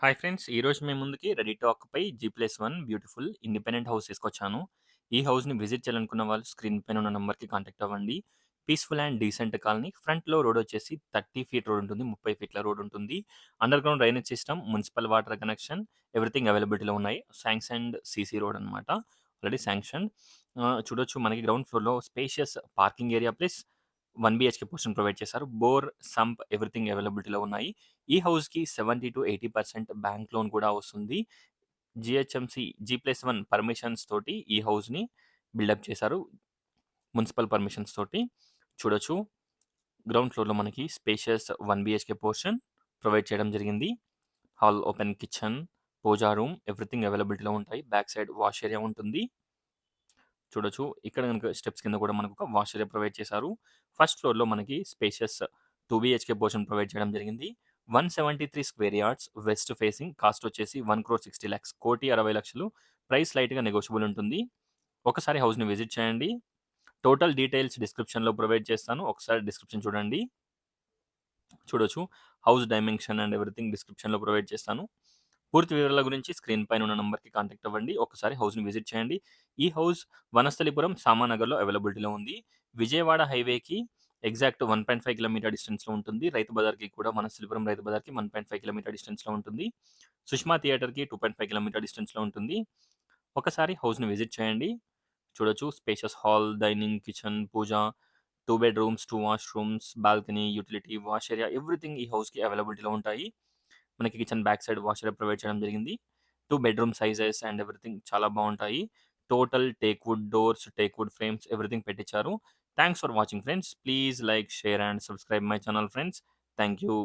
Hi friends! ఈరోజు మీ ముందుకి ready to occupy G+1 beautiful independent house తీసుకొచ్చాను. ఈ హౌస్‌ని విజిట్ చేయాలనుకున్న వాళ్ళు స్క్రీన్ పైన ఉన్న నంబర్‌కి కాంటాక్ట్ అవ్వండి. Peaceful and decent colony. ఫ్రంట్‌లో రోడ్ వచ్చేసి 30 ఫీట్ రోడ్ ఉంటుంది. 30 ఫీట్ల రోడ్ ఉంటుంది. Under ground drainage system, municipal water connection everything అవైలబిలిటీలో ఉన్నాయి. శాంక్షన్డ్ సీసీ రోడ్ అన్నమాట. Already sanction. చూడొచ్చు మనకి గ్రౌండ్ ఫ్లోర్‌లో spacious parking area plus 1 BHK portion provide చేశారు. బోర్, సంప్ ఎవ్రీథింగ్ అవైలబిలిటీలో ఉన్నాయి. ఈ హౌస్‌కి 70-80% బ్యాంక్ లోన్ కూడా వస్తుంది. జీహెచ్ఎంసీ G+1 పర్మిషన్స్ తోటి ఈ హౌస్‌ని బిల్డప్ చేశారు. మున్సిపల్ పర్మిషన్స్ తోటి. చూడొచ్చు. గ్రౌండ్ ఫ్లోర్‌లో మనకి స్పేషియస్ 1 బీహెచ్‌కే పోర్షన్ ప్రొవైడ్ చేయడం జరిగింది. హాల్, ఓపెన్ కిచెన్, పూజా రూమ్ ఎవ్రీథింగ్ అవైలబిలిటీలో ఉంటాయి. బ్యాక్ సైడ్ వాష్ ఏరియా ఉంటుంది. చూడొచ్చు. ఇక్కడ గనుక స్టెప్స్ కింద కూడా మనకొక వాష్ ఏరియా ప్రొవైడ్ చేశారు. ఫస్ట్ ఫ్లోర్‌లో మనకి స్పేషియస్ 2 బీహెచ్‌కే పోర్షన్ ప్రొవైడ్ చేయడం జరిగింది. 173 square yards west facing cost వచ్చేసి 1,60,00,000 1,60,00,000 ప్రైస్ లైట్‌గా నెగోషియబుల్ ఉంటుంది. ఒకసారి హౌస్‌ని విజిట్ చేయండి. టోటల్ డీటెయిల్స్ డిస్క్రిప్షన్‌లో ప్రొవైడ్ చేస్తాను. ఒకసారి డిస్క్రిప్షన్ చూడండి. చూడొచ్చు. హౌస్ డైమెన్షన్ అండ్ ఎవ్రీథింగ్ డిస్క్రిప్షన్‌లో ప్రొవైడ్ చేస్తాను. పూర్తి వివరాల గురించి స్క్రీన్ పైన ఉన్న నంబర్‌కి కాంటాక్ట్ అవ్వండి. ఒకసారి హౌస్‌ని విజిట్ చేయండి. ఈ హౌస్ వనస్థలిపురం, సామానగర్‌లో అవైలబిలిటీలో ఉంది. విజయవాడ హైవేకి ఎగ్జాక్ట్ 1.5 కిలోమీటర్ డిస్టెన్స్‌లో ఉంటుంది. రైతు బజార్‌కి కూడా వనస్థలిపురం రైతు బజార్‌కి 1.5 కిలోమీటర్ డిస్టెన్స్‌లో ఉంటుంది. సుష్మా థియేటర్‌కి 2.5 కిలోమీటర్ డిస్టెన్స్‌లో ఉంటుంది. ఒకసారి హౌస్‌ని విజిట్ చేయండి. చూడొచ్చు. Spacious hall, dining, kitchen, puja, 2 bedrooms, 2 washrooms, balcony, utility, wash area everything ఈ హౌస్‌కి అవైలబిలిటీలో ఉంటాయి. మనకి kitchen back side wash area provide చేయడం జరిగింది. 2 బెడ్‌రూమ్ సైజెస్ అండ్ ఎవ్రీథింగ్ చాలా బావుంటాయి. Total teak wood doors, teak wood frames everything పెట్టించారు. Thanks for watching friends. Please like, share and subscribe my channel friends. Thank you.